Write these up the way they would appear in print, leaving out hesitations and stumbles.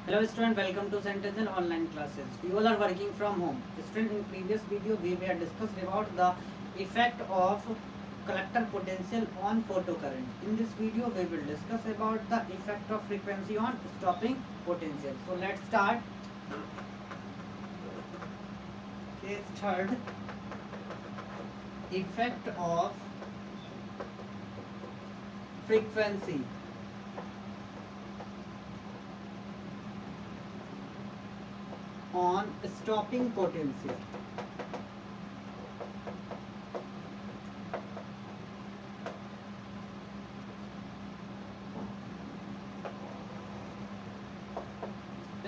Hello student, welcome to Sentinel online classes. You all are working from home. Student, in previous video we were discussed about the effect of collector potential on photocurrent. In this video we will discuss about the effect of frequency on stopping potential. So let's start. Case third, effect of frequency on stopping potential.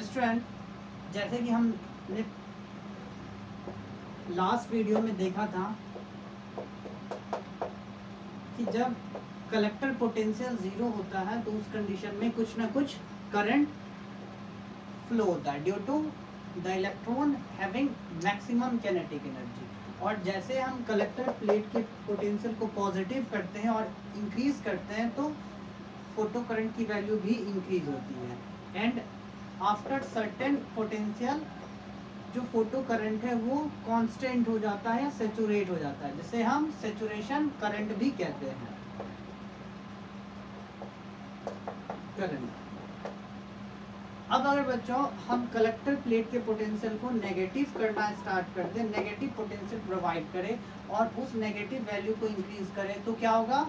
Student, जैसे कि हमने last video में देखा था कि जब collector potential zero होता है तो उस कंडीशन में कुछ ना कुछ करंट फ्लो होता है due to the electron having maximum kinetic energy. और जैसे हम कलेक्टर प्लेट के पोटेंशियल को पॉजिटिव करते हैं और इंक्रीज करते हैं तो फोटो करंट की वैल्यू भी इंक्रीज होती है। एंड आफ्टर सर्टेन पोटेंशियल जो फोटो करंट है वो कांस्टेंट हो जाता है या सैचुरेट हो जाता है, जिसे हम सैचुरेशन करंट भी कहते हैं। करंट अब अगर बच्चों हम कलेक्टर प्लेट के पोटेंशियल को नेगेटिव करना स्टार्ट कर दें, नेगेटिव पोटेंशियल प्रोवाइड करें और उस नेगेटिव वैल्यू को इंक्रीज करें तो क्या होगा,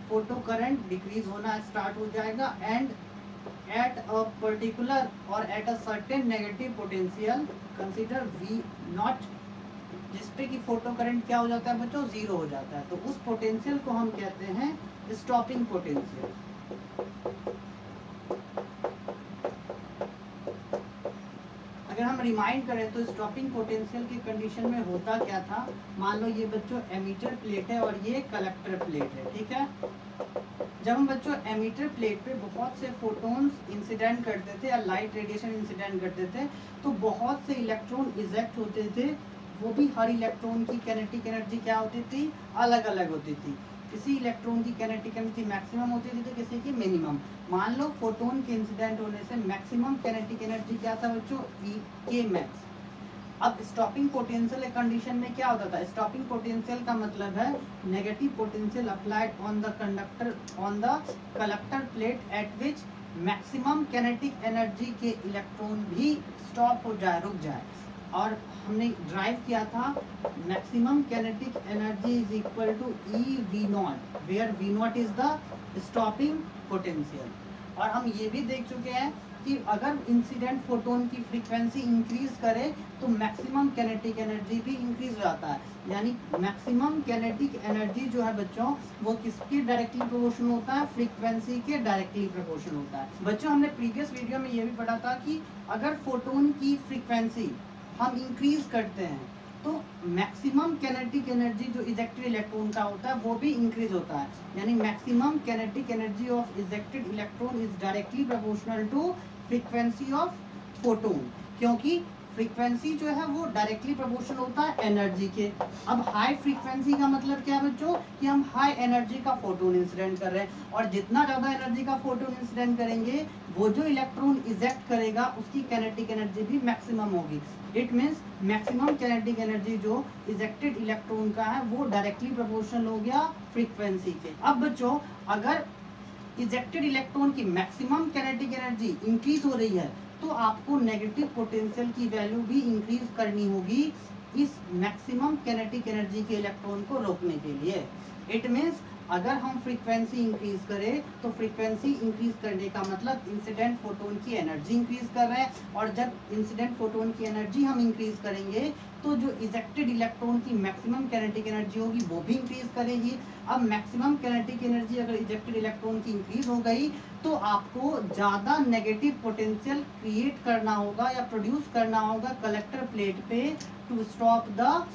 फोटो करंट डिक्रीज होना स्टार्ट हो जाएगा। एंड एट अ पर्टिकुलर और at a certain negative potential consider V not, जिसपे कि फोटो करंट क्या हो जाता है बच्चों, जीरो हो जाता है। तो उस पोटेंशियल को हम कहते हैं स्टॉपिंग पोटेंशियल। अगर हम रिमाइंड करें तो स्टॉपिंग पोटेंशियल की कंडीशन में होता क्या था, मान लो ये बच्चों एमीटर प्लेट है और ये कलेक्टर प्लेट है, ठीक है। जब हम बच्चों एमीटर प्लेट पे बहुत से फोटॉन्स इंसिडेंट करते थे या लाइट रेडिएशन इंसिडेंट करते थे तो बहुत से इलेक्ट्रॉन इजेक्ट होते थे, वो भी हर इलेक्ट्रॉन की काइनेटिक एनर्जी क्या होती थी, अलग अलग होती थी। किसी इलेक्ट्रॉन की काइनेटिक एनर्जी मैक्सिमम होती थी तो किसी की मिनिमम। मान लो फोटोन के इंसिडेंट होने से मैक्सिमम काइनेटिक एनर्जी क्या था बच्चों, के मैक्स। अब स्टॉपिंग पोटेंशियल कंडीशन में क्या होता था, स्टॉपिंग पोटेंशियल का मतलब है negative potential applied on the conductor on the collector plate at which maximum kinetic energy के इलेक्ट्रॉन भी स्टॉप हो जाए, रुक जाए। और हमने ड्राइव किया था maximum kinetic energy is equal to E V naught, where V naught is the stopping potential. और हम ये भी देख चुके हैं कि अगर इंसिडेंट फोटोन की फ्रीक्वेंसी इंक्रीज करे तो मैक्सिमम काइनेटिक एनर्जी भी इंक्रीज हो जाता है। यानी मैक्सिमम काइनेटिक एनर्जी जो है बच्चों वो किसके डायरेक्टली प्रोपोर्शनल होता है, फ्रीक्वेंसी के डायरेक्टली प्रोपोर्शनल होता है। बच्चों हमने प्रीवियस वीडियो में ये भी पढ़ा था कि अगर फोटोन की फ्रीक्वेंसी हम इंक्रीज करते हैं तो मैक्सिमम काइनेटिक एनर्जी जो इजेक्टेड इलेक्ट्रॉन का होता है वो भी इंक्रीज होता है। यानी maximum kinetic energy of ejected electron is directly proportional to frequency of photon, क्योंकि फ्रीक्वेंसी जो है वो डायरेक्टली प्रोपोर्शनल होता है एनर्जी के। अब हाई फ्रीक्वेंसी का मतलब क्या है बच्चों, कि हम हाई एनर्जी का फोटोन इंसिडेंट कर रहे हैं और जितना ज़्यादा एनर्जी का फोटोन इंसिडेंट करेंगे वो जो इलेक्ट्रॉन इजेक्ट करेगा उसकी काइनेटिक एनर्जी भी मैक्सिमम होगी। It means maximum kinetic energy जो इजेक्टेड इलेक्ट्रॉन का है वो डायरेक्टली प्रोपोर्शनल हो गया फ्रीक्वेंसी के। अब बच्चों अगर इजेक्टेड इलेक्ट्रॉन की मैक्सिमम काइनेटिक एनर्जी इंक्रीज हो रही है तो आपको नेगेटिव पोटेंशियल की वैल्यू भी इंक्रीज करनी होगी इस मैक्सिमम काइनेटिक एनर्जी के इलेक्ट्रॉन को रोकने के लिए। इट मीन्स अगर हम फ्रीक्वेंसी इंक्रीज करें तो फ्रीक्वेंसी इंक्रीज करने का मतलब इंसिडेंट फोटोन की एनर्जी इंक्रीज कर रहे हैं, और जब इंसिडेंट फोटोन की एनर्जी हम इंक्रीज करेंगे तो जो इजेक्टेड इलेक्ट्रॉन की मैक्सिमम काइनेटिक एनर्जी होगी वो भी इंक्रीज करेगी। अब मैक्सिमम काइनेटिक एनर्जी अगर इजेक्टेड इलेक्ट्रॉन की इंक्रीज हो गई तो आपको ज़्यादा नेगेटिव पोटेंशियल क्रिएट करना होगा या प्रोड्यूस करना होगा कलेक्टर प्लेट पे to stop the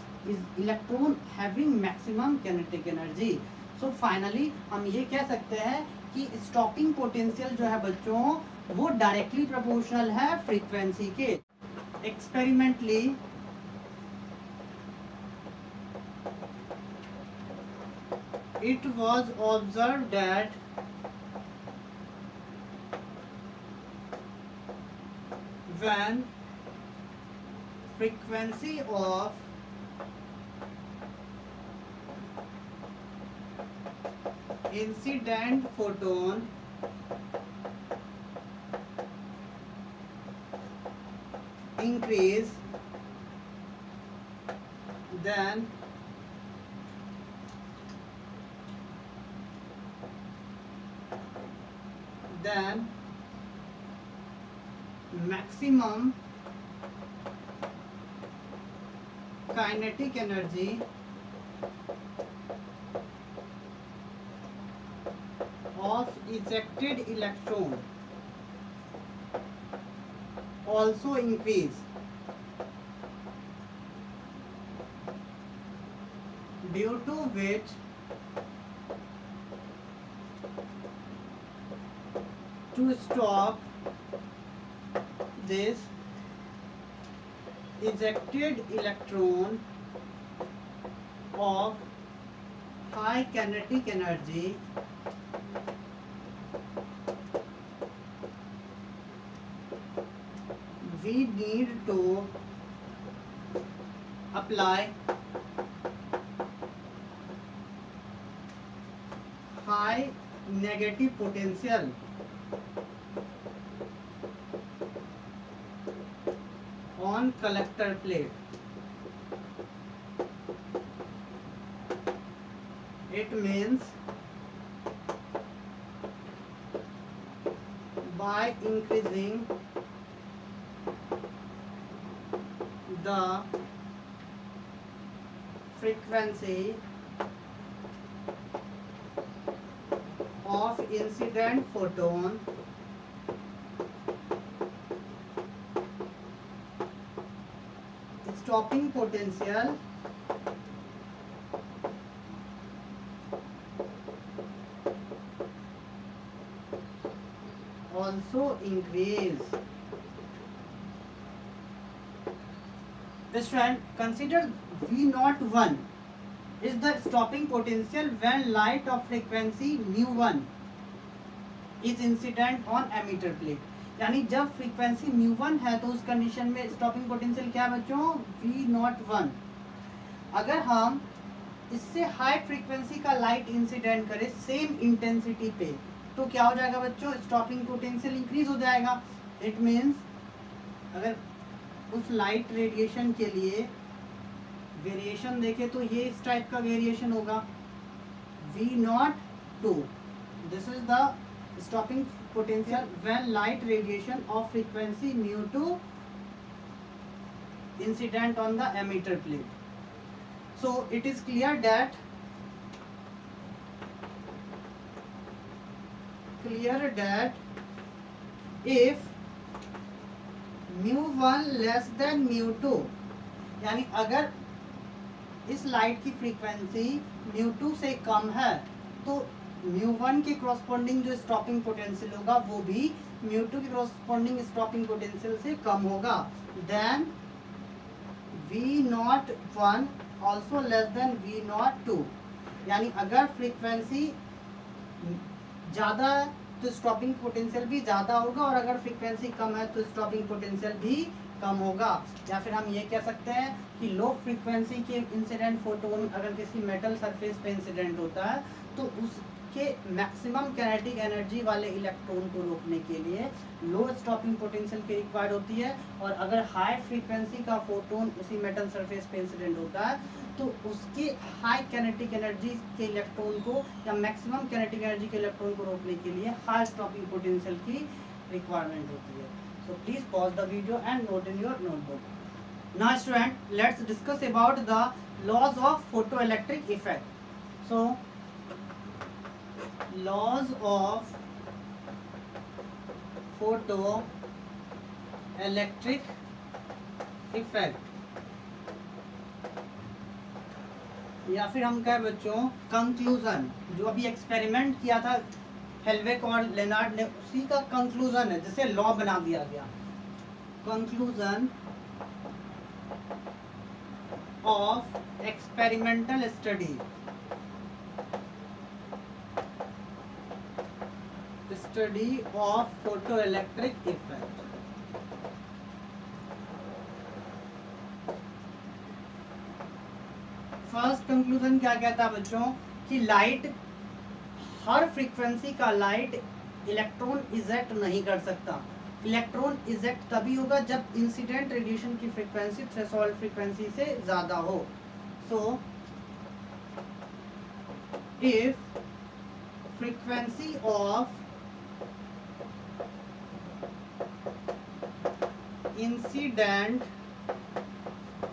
electron having maximum kinetic energy. So finally हम ये कह सकते हैं कि स्टॉपिंग पोटेंशियल जो है बच्चों वो डायरेक्टली प्रोपोर्शनल है फ्रीक्वेंसी के। Experimentally it was observed that when frequency of incident photon increase, then maximum kinetic energy of ejected electron also increase, due to which to stop this ejected electron of high kinetic energy, we need to apply high negative potential on collector plate. It means by increasing the frequency of incident photon, stopping potential also increase. Student, consider V01 is the stopping potential when light of frequency mu1 is incident on emitter plate. यानी जब frequency mu1 है तो उस condition में stopping potential क्या है बच्चों, V01। अगर हम इससे हाई फ्रीक्वेंसी का लाइट इंसिडेंट करें सेम इंटेंसिटी पे तो क्या हो जाएगा बच्चों, स्टॉपिंग पोटेंशियल इंक्रीज हो जाएगा। इट मीन्स अगर उस लाइट रेडिएशन के लिए वेरिएशन देखें तो ये इस टाइप का वेरिएशन होगा V02। This is the stopping potential when light radiation of frequency mu2 incident on the emitter plate. So it is clear that if mu1 less than mu2, यानी अगर इस लाइट की फ्रीक्वेंसी mu2 से कम है तो mu1 के corresponding जो stopping potential होगा वो भी mu2 के क्रॉसपोंडिंग स्टॉपिंग पोटेंशियल से कम होगा। Then V01 also less than V02, यानी अगर फ्रीक्वेंसी ज़्यादा है तो स्टॉपिंग पोटेंशियल भी ज़्यादा होगा और अगर फ्रीक्वेंसी कम है तो स्टॉपिंग पोटेंशियल भी कम होगा। या फिर हम ये कह सकते हैं कि लो फ्रीक्वेंसी के इंसिडेंट फोटोन अगर किसी मेटल सरफेस पे इंसिडेंट होता है तो उसके मैक्सिमम काइनेटिक एनर्जी वाले इलेक्ट्रॉन को रोकने के लिए लो स्टॉपिंग पोटेंशियल की रिक्वायर्ड होती है, और अगर हाई फ्रीक्वेंसी का फोटोन उसी मेटल सरफेस पे इंसिडेंट होता है तो उसके हाई काइनेटिक एनर्जी के इलेक्ट्रॉन को या मैक्सिमम काइनेटिक एनर्जी के इलेक्ट्रॉन को रोकने के लिए हाई स्टॉपिंग पोटेंशियल की रिक्वायरमेंट होती है। So please pause the video and note in your notebook. Now student, let's discuss about the laws of photoelectric effect. So laws of photoelectric effect, या फिर हम कहें बच्चों कंक्लूजन, जो अभी एक्सपेरिमेंट किया था हेल्वेक और लेनार्ड ने उसी का कंक्लूजन है, जिसे लॉ बना दिया गया। Conclusion of experimental study of photoelectric effect. First conclusion क्या कहता है बच्चों कि लाइट, हर फ्रीक्वेंसी का लाइट इलेक्ट्रॉन इजेक्ट नहीं कर सकता। इलेक्ट्रॉन इजेक्ट तभी होगा जब इंसिडेंट रेडिएशन की फ्रीक्वेंसी थ्रेशोल्ड फ्रीक्वेंसी से ज्यादा हो। So if frequency of incident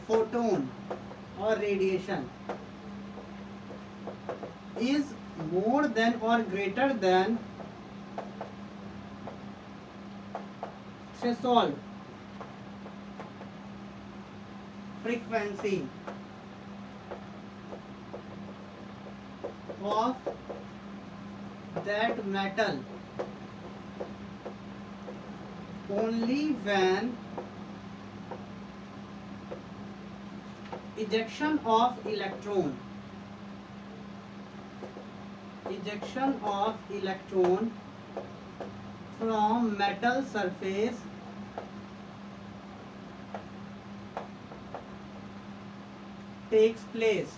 photon और radiation is more than or greater than threshold frequency of that metal only when ejection of electron from metal surface takes place.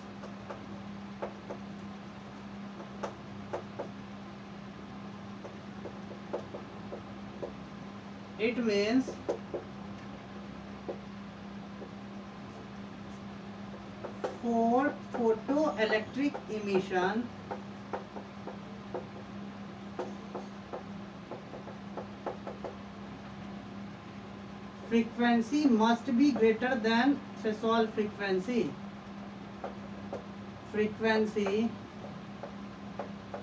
It means for photoelectric emission frequency must be greater than threshold frequency. Frequency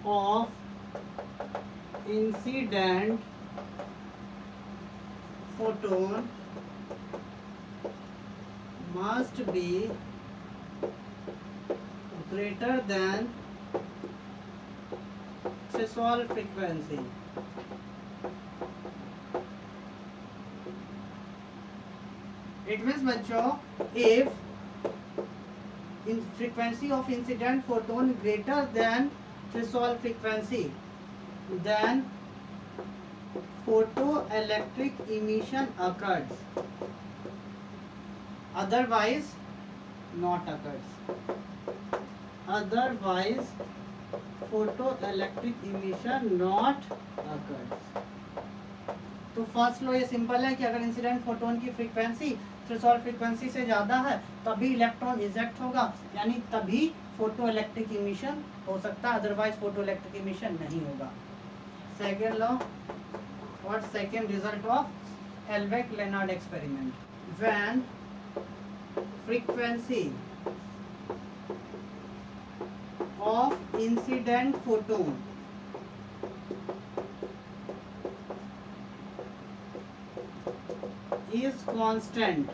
of incident photon must be greater than threshold frequency. It means बच्चों if in frequency of incident photon greater than threshold frequency, then photoelectric emission occurs, otherwise not occurs. Otherwise photoelectric emission not occurs. तो first law ये simple है कि अगर incident photon की frequency threshold frequency से ज़्यादा है तभी इलेक्ट्रॉन इजेक्ट होगा, यानी तभी फोटो इलेक्ट्रिक इमिशन हो सकता है, अदरवाइज फोटो इलेक्ट्रिक इमिशन नहीं होगा। Second law, what second result of Hallwachs Lenard experiment, when frequency of incident photon is constant,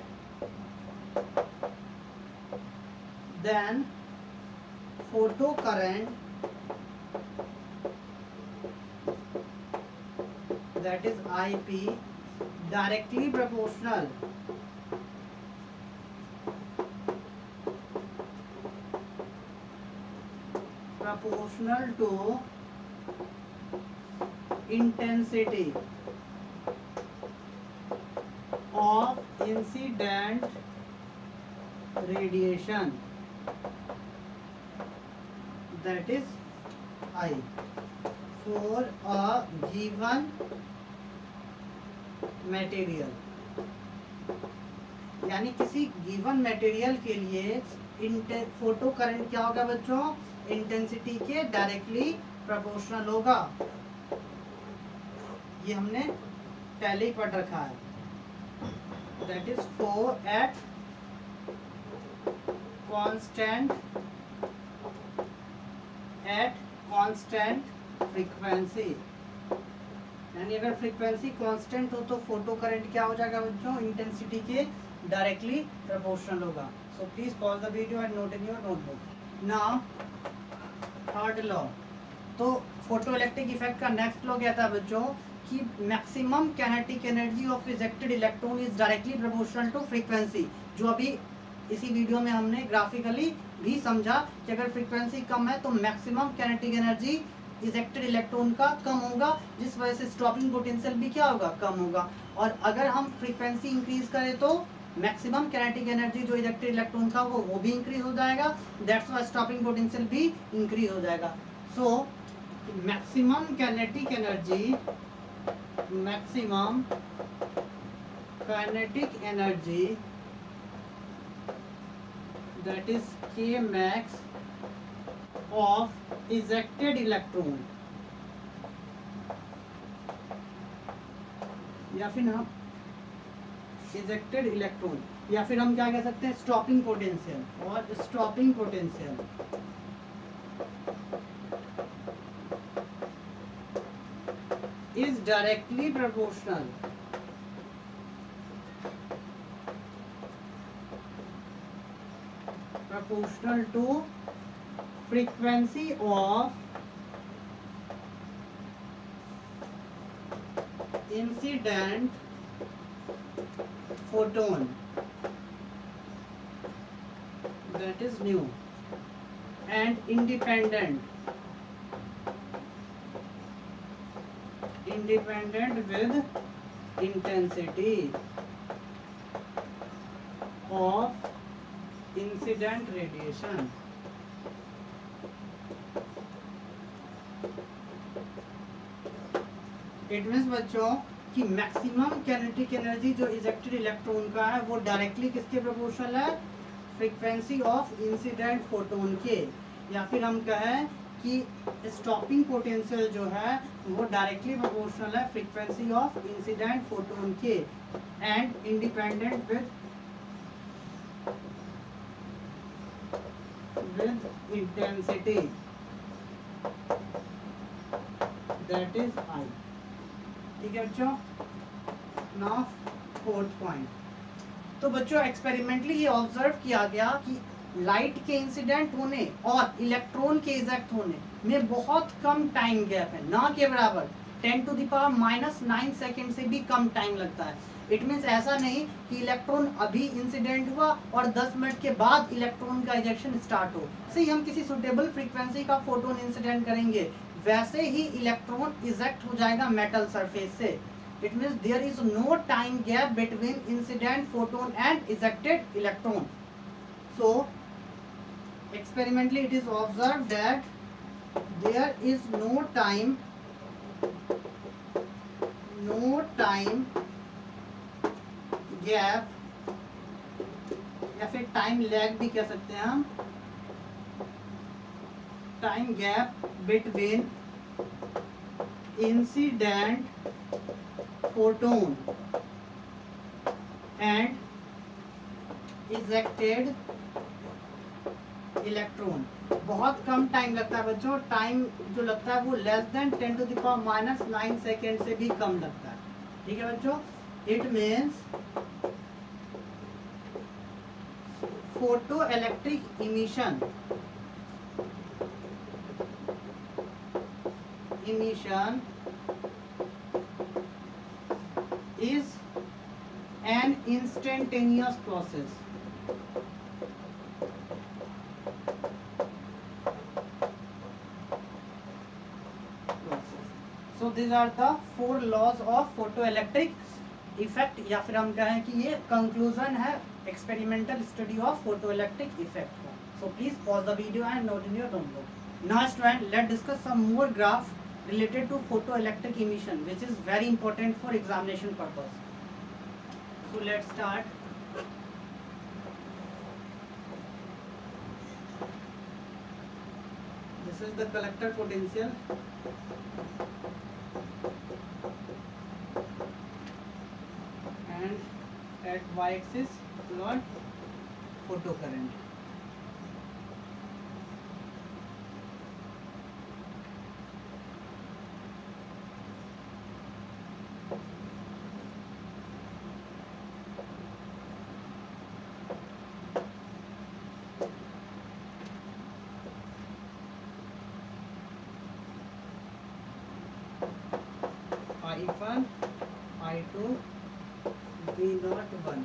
then photocurrent, that is IP, directly proportional to intensity of incident radiation, that is I, for a given material। यानी किसी given material के लिए photo current क्या होगा बच्चों, intensity के directly proportional होगा। ये हमने पहले ही पढ़ रखा है, that is for at constant frequency, यानी अगर फ्रीक्वेंसी कांस्टेंट हो तो फोटो करंट क्या हो जाएगा बच्चों, इंटेंसिटी के डायरेक्टली प्रोपोर्शनल होगा। So please pause the video and note in your notebook. Now third law, तो फोटो इलेक्ट्रिक इफेक्ट का नेक्स्ट लॉ क्या था बच्चों कि maximum kinetic energy of ejected electron is directly proportional to frequency, जो अभी इसी वीडियो में हमने ग्राफिकली भी समझा कि अगर फ्रीक्वेंसी कम है तो maximum kinetic energy ejected electron का कम होगा, जिस वजह से स्टॉपिंग पोटेंशियल भी क्या होगा, कम होगा। और अगर हम फ्रीक्वेंसी इंक्रीज करें तो मैक्सिमम काइनेटिक एनर्जी जो इजेक्टेड इलेक्ट्रॉन का वो भी इंक्रीज हो जाएगा, दैट्स व्हाई स्टॉपिंग पोटेंशियल भी इंक्रीज हो जाएगा। So maximum kinetic energy that is K max of ejected electron, या फिर हम इजेक्टेड इलेक्ट्रॉन, या फिर हम क्या कह सकते हैं स्टॉपिंग पोटेंशियल, और stopping potential is directly proportional to frequency of incident photon, that is nu, and independent with intensity of incident radiation. It means बच्चों कि मैक्सिमम काइनेटिक एनर्जी जो इजेक्टेड इलेक्ट्रॉन का है वो डायरेक्टली किसके प्रोपोर्शनल है, frequency of incident photon के, या फिर हम कहें कि स्टॉपिंग पोटेंशियल जो है वो डायरेक्टली प्रोपोर्शनल है फ्रीक्वेंसी ऑफ इंसिडेंट फोटोन के, and independent with intensity, that is I। ठीक है बच्चों। नाउ फोर्थ पॉइंट, तो बच्चों एक्सपेरिमेंटली ये ऑब्जर्व किया गया कि लाइट के इंसिडेंट होने और इलेक्ट्रॉन के इजेक्ट होने में बहुत कम टाइम गैप है, ना के बराबर 10⁻⁹ सेकेंड से भी कम टाइम लगता है। इट मीन्स ऐसा नहीं कि इलेक्ट्रॉन अभी इंसिडेंट हुआ और 10 मिनट के बाद इलेक्ट्रॉन का इजेक्शन स्टार्ट हो। सही, हम किसी सुटेबल फ्रीक्वेंसी का फोटोन इंसिडेंट करेंगे वैसे ही इलेक्ट्रॉन इजेक्ट हो जाएगा मेटल सरफेस से। It means there is no time gap between incident photon and ejected electron. So experimentally it is observe that there is no time gap, या फिर time lag भी कह सकते हैं हम, time gap between incident photon and ejected electron. बहुत कम time लगता है बच्चों, टाइम जो लगता है वो लेस देन 10⁻⁹ सेकेंड से भी कम लगता है। ठीक है बच्चों, it means photo electric emission is an instantaneous process. So these are the 4 laws of photoelectric effect, या फिर हम कहें कि ये कंक्लूजन है experimental study of photoelectric effect का। So please pause the video and note in your notebook. Now student, let's discuss some more graph related to photoelectric emission, which is very important for examination purpose. So let's start. This is the collector potential. And at y-axis plot photocurrent. I1, I2, V01।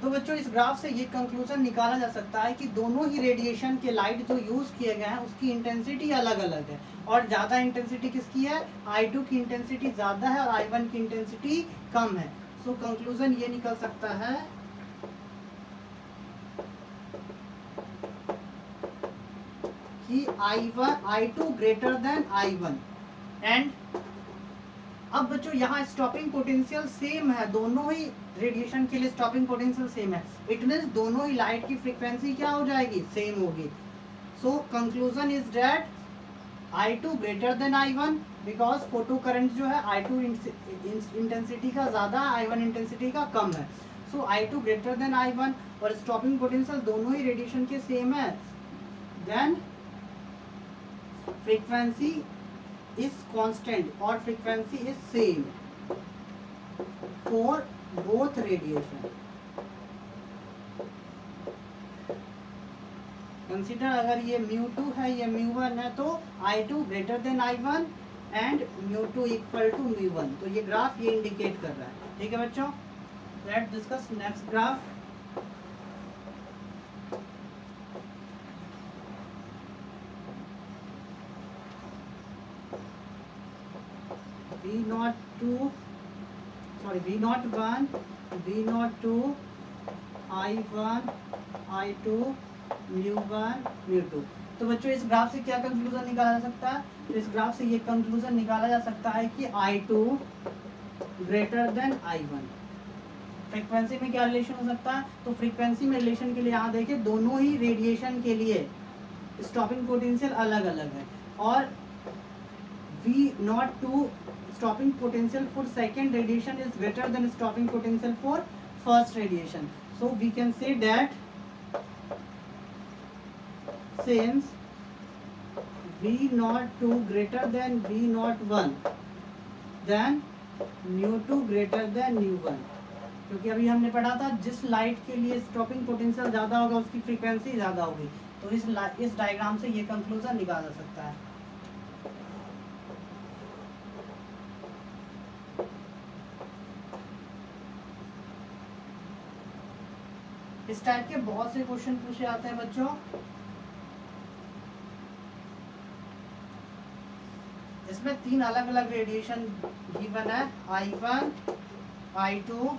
तो बच्चों इस graph से ये conclusion निकाला जा सकता है कि दोनों ही रेडिएशन के लाइट जो यूज किए गए हैं उसकी इंटेंसिटी अलग अलग है, और ज़्यादा इंटेंसिटी किसकी है, I2 की इंटेंसिटी ज़्यादा है और I1 की इंटेंसिटी कम है। सो कंक्लूजन ये निकल सकता है I2 greater than I1 and अब बच्चों यहाँ स्टॉपिंग पोटेंशियल सेम है, दोनों ही रेडिएशन के लिए स्टॉपिंग पोटेंशियल सेम है। इट मीन्स दोनों ही लाइट की फ्रीक्वेंसी क्या हो जाएगी, सेम होगी। So conclusion is that I2 greater than I1 because photo current जो है I2 इंटेंसिटी का ज़्यादा, I1 इंटेंसिटी का कम है। सो I2 ग्रेटर देन I1 और स्टॉपिंग पोटेंशियल दोनों ही रेडिएशन के सेम है, देन फ्रीक्वेंसी इज कांस्टेंट और frequency is same for both radiation. Consider अगर ये μ2 है, ये μ1 है, तो I2 greater than I1 and μ2 equal to μ1। तो ये ग्राफ ये इंडिकेट कर रहा है। ठीक है बच्चों, let's discuss next graph. V02 sorry V01 V02 I1 I2 μ1 μ2। तो बच्चों इस ग्राफ से क्या कंक्लूजन निकाला जा सकता है, तो इस ग्राफ से ये कंक्लूजन निकाला जा सकता है कि I2 greater than I1। Frequency में क्या रिलेशन हो सकता है, तो फ्रीक्वेंसी में रिलेशन के लिए यहाँ देखिए दोनों ही रेडिएशन के लिए स्टॉपिंग पोटेंशियल अलग अलग है और V02 stopping potential for second radiation is greater than stopping potential for first radiation. So we can say that since V02 greater than V01 then μ2 greater than μ1, क्योंकि अभी हमने पढ़ा था जिस लाइट के लिए स्टॉपिंग पोटेंशियल ज़्यादा होगा उसकी फ्रीक्वेंसी ज़्यादा होगी। तो इस डायग्राम से ये कंक्लूजन निकाला जा सकता है। इस टाइप के बहुत से क्वेश्चन पूछे जाते हैं बच्चों। इसमें 3 अलग अलग रेडिएशन गिवन है, I1 I2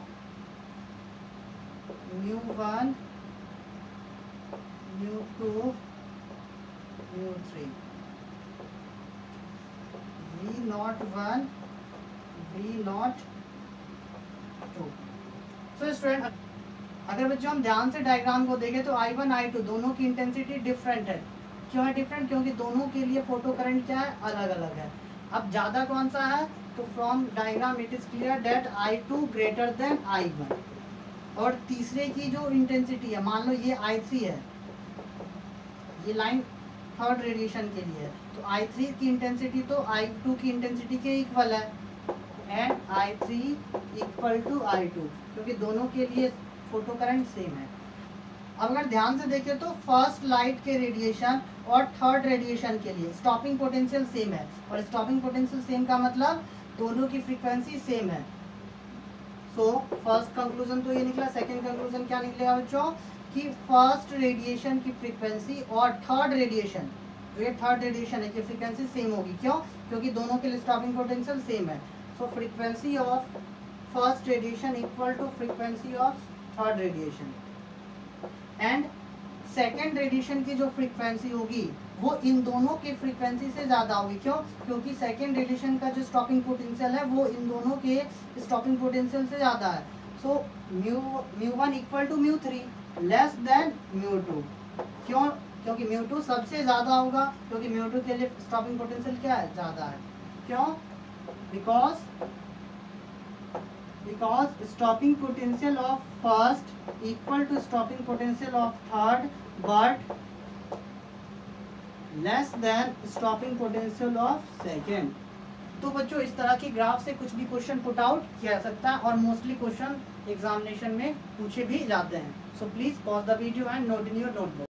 μ1 μ2 μ3 V01 V02। So student अगर बच्चों हम ध्यान से डायग्राम को देखें तो I1 I2 दोनों की इंटेंसिटी डिफरेंट है। क्यों है डिफरेंट, क्योंकि दोनों के लिए फोटो करंट क्या है, अलग अलग है। अब ज़्यादा कौन सा है, तो from diagram it is clear that I2 greater than I1। और तीसरे की जो इंटेंसिटी है, मान लो ये I3 है, ये लाइन थर्ड रेडिएशन के लिए है, तो I3 की इंटेंसिटी तो I2 की इंटेंसिटी के इक्वल है and I3 equal to I2, क्योंकि दोनों के लिए फोटो करंट सेम है। अब अगर ध्यान से देखें तो फर्स्ट लाइट के रेडिएशन और थर्ड रेडिएशन के लिए स्टॉपिंग पोटेंशियल सेम है, और स्टॉपिंग पोटेंशियल सेम का मतलब दोनों की फ्रीक्वेंसी सेम है। सो फर्स्ट कंक्लूजन तो ये निकला। सेकंड कंक्लूजन क्या निकलेगा बच्चों, कि फर्स्ट रेडिएशन की फ्रीक्वेंसी और थर्ड रेडिएशन, ये थर्ड रेडिएशन है, कि फ्रीक्वेंसी सेम होगी। क्यों, क्योंकि दोनों के लिए स्टॉपिंग पोटेंशियल सेम है। So frequency of first radiation equal to frequency of third radiation and second radiation की जो फ्रीक्वेंसी होगी वो इन दोनों के फ्रीक्वेंसी से ज़्यादा होगी। क्यों, क्योंकि सेकेंड रेडिएशन का जो स्टॉपिंग पोटेंशियल है वो इन दोनों के स्टॉपिंग पोटेंशियल से ज़्यादा है। सो μ1 इक्वल टू μ3 लेस देन μ2। क्यों, क्योंकि μ2 सबसे ज़्यादा होगा, क्योंकि μ2 के लिए स्टॉपिंग पोटेंशियल क्या है, ज़्यादा है। क्यों, because stopping potential of first equal to stopping potential of third but less than stopping potential of second। तो बच्चों इस तरह की ग्राफ से कुछ भी क्वेश्चन पुट आउट किया जा सकता है और मोस्टली क्वेश्चन एग्जामिनेशन में पूछे भी जाते हैं। सो please pause the video and note in your notebook.